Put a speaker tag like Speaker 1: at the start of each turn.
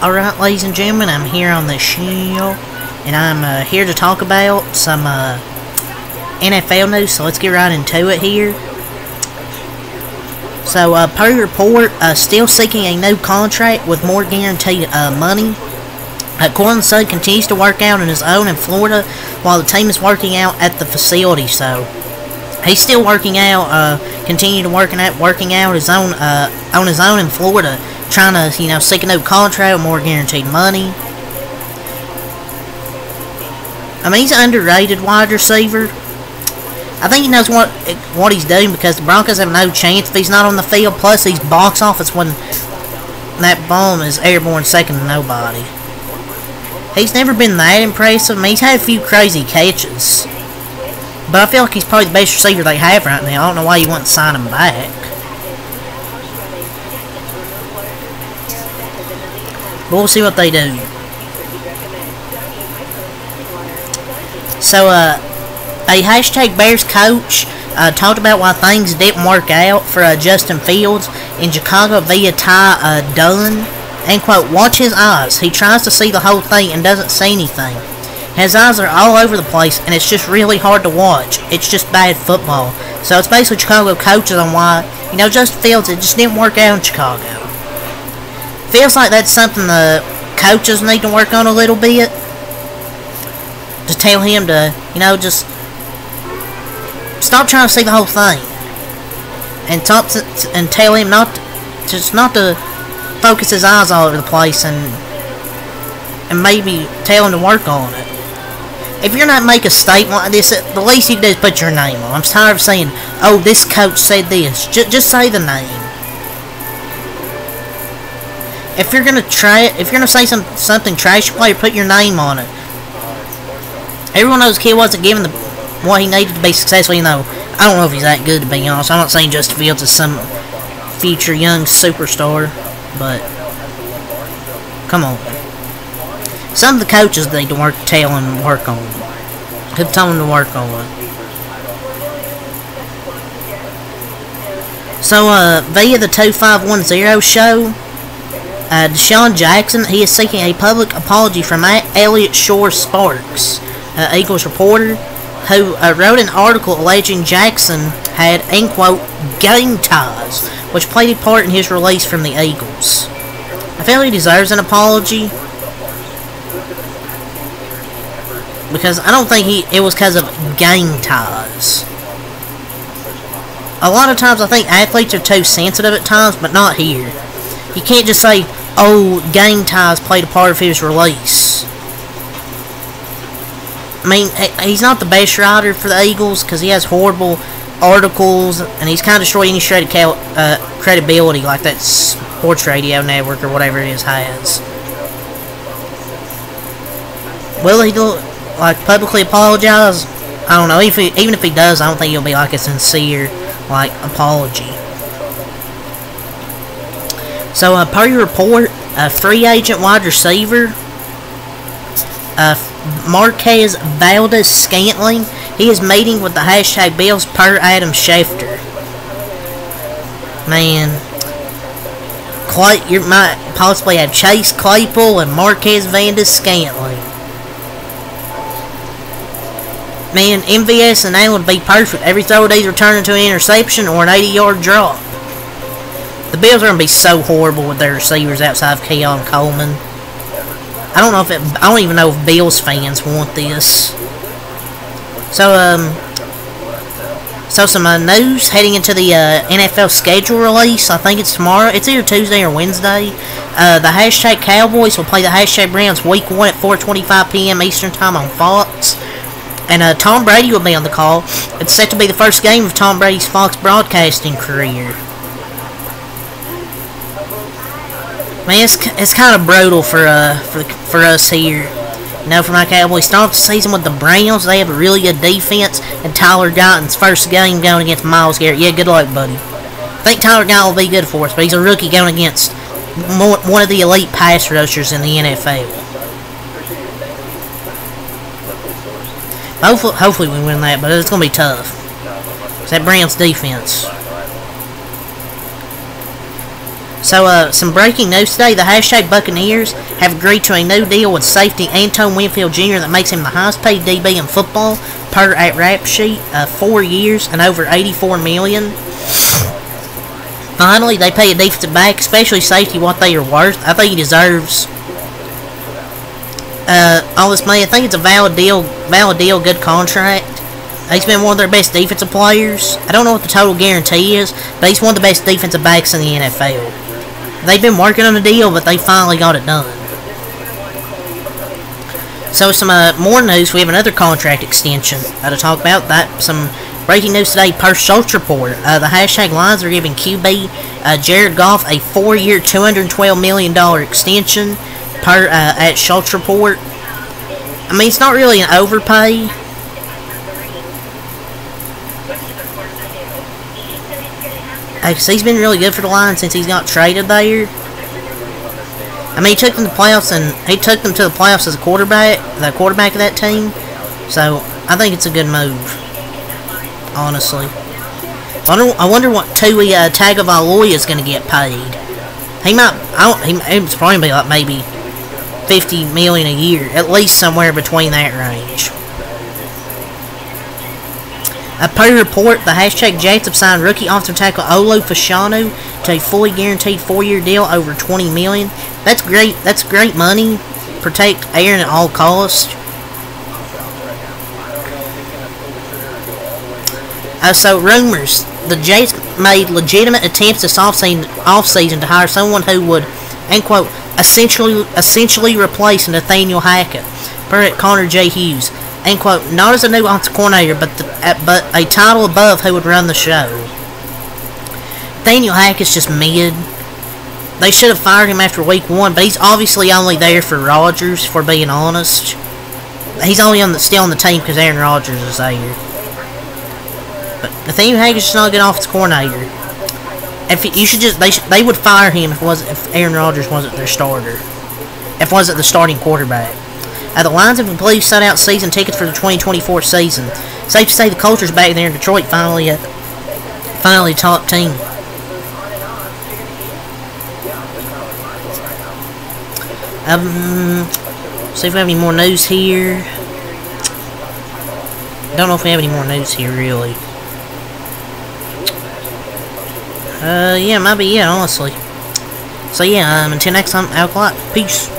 Speaker 1: Alright, ladies and gentlemen, I'm here on the show, and I'm here to talk about some NFL news, so let's get right into it here. So, per report, still seeking a new contract with more guaranteed money. Cortland Sutton continues to work out on his own in Florida while the team is working out at the facility, so he's still working out, continue to working out his own, on his own in Florida, trying to, seek a new contract with more guaranteed money. I mean, he's an underrated wide receiver. I think he knows what he's doing because the Broncos have no chance if he's not on the field. Plus, he's box office when that bomb is airborne second to nobody. He's never been that impressive. I mean, he's had a few crazy catches. But I feel like he's probably the best receiver they have right now. I don't know why you wouldn't sign him back. But we'll see what they do. So, a hashtag Bears coach talked about why things didn't work out for Justin Fields in Chicago via Ty Dunn. And quote, watch his eyes. He tries to see the whole thing and doesn't see anything. His eyes are all over the place, and it's just really hard to watch. It's just bad football. So it's basically Chicago coaches on why, Justin Fields, it just didn't work out in Chicago. Feels like that's something the coaches need to work on a little bit. Just tell him to, just stop trying to see the whole thing. And tell him not to focus his eyes all over the place and maybe tell him to work on it. If you're not making a statement like this, the least you can do is put your name on. I'm tired of saying, oh, this coach said this. Just say the name. If you're gonna say something trash player, put your name on it. Everyone knows the kid wasn't given what he needed to be successful. I don't know if he's that good, to be honest. I'm not saying Justin Fields is some future young superstar, but come on. Some of the coaches need to work on it. Good time to work on it. So, via the 2510 show, Deshaun Jackson, he is seeking a public apology from Elliot Shore Sparks, Eagles reporter, who wrote an article alleging Jackson had, end quote, gang ties, which played a part in his release from the Eagles. I feel he deserves an apology, because I don't think it was because of gang ties. A lot of times I think athletes are too sensitive at times, but not here. You can't just say, oh, gang ties played a part of his release. I mean, he's not the best writer for the Eagles because he has horrible articles, and he's kind of destroyed any shredded credibility like that sports radio network or whatever it is has. Will he publicly apologize? I don't know. Even if he does, I don't think it'll be like a sincere apology. So, per your report, a free agent wide receiver, Marquez Valdes-Scantling, he is meeting with the hashtag Bills per Adam Schefter. Man, you might possibly have Chase Claypool and Marquez Valdes-Scantling. Man, MVS and Allen would be perfect. Every throw would either turn into an interception or an 80-yard drop. The Bills are going to be so horrible with their receivers outside of Keon Coleman. I don't even know if Bills fans want this. So some news heading into the NFL schedule release. I think it's tomorrow. It's either Tuesday or Wednesday. The hashtag Cowboys will play the hashtag Browns Week 1 at 4:25 p.m. Eastern Time on Fox. And Tom Brady will be on the call. It's set to be the first game of Tom Brady's Fox broadcasting career. Man, it's kind of brutal for us here. For my Cowboys, start the season with the Browns. They have a really good defense, and Tyler Guyton's first game going against Myles Garrett. Yeah, good luck, buddy. I think Tyler Guyton will be good for us, but he's a rookie going against one of the elite pass rushers in the NFL. Hopefully we win that, but it's going to be tough. It's that Browns defense. So, some breaking news today. The hashtag Buccaneers have agreed to a new deal with safety Antoine Winfield Jr. that makes him the highest paid DB in football per at Rap Sheet. 4 years and over $84 million. Finally, they pay a defensive back, especially safety, what they are worth. I think he deserves all this money. I think it's a valid deal, good contract. He's been one of their best defensive players. I don't know what the total guarantee is, but he's one of the best defensive backs in the NFL. They've been working on a deal, but they finally got it done. So some more news. We have another contract extension to talk about. That some breaking news today per Schultz Report. The hashtag Lions are giving QB Jared Goff a 4-year, $212 million extension per at Schultz Report. I mean, it's not really an overpay. Because he's been really good for the Lions since he's got traded there. I mean, he took them to the playoffs, and he took them to the playoffs as a quarterback, the quarterback of that team. So I think it's a good move, honestly. I wonder what Tui Tagovailoa is going to get paid. He might. It's probably be like maybe $50 million a year, at least somewhere between that range. Per report, the hashtag Jets have signed rookie offensive tackle Olu Fashanu to a fully guaranteed 4-year deal over $20 million. That's great. That's great money. Protect Aaron at all costs. So rumors: the Jets made legitimate attempts this offseason to hire someone who would, end quote, essentially replace Nathaniel Hackett, per Connor J. Hughes. End quote, not as a new offensive coordinator, but a title above who would run the show. Nathaniel Hackett's just mid. They should have fired him after week 1, but he's obviously only there for Rodgers, for being honest. He's only still on the team because Aaron Rodgers is there. But Nathaniel Hackett's just not a good offensive coordinator. They would fire him if Aaron Rodgers wasn't their starter. If wasn't the starting quarterback. The Lions have completely set out season tickets for the 2024 season. Safe to say the culture's back there in Detroit, finally top team. See if we have any more news here. Don't know if we have any more news here, really. Yeah, it might be, yeah, honestly. So yeah, until next time, out a lot. Peace.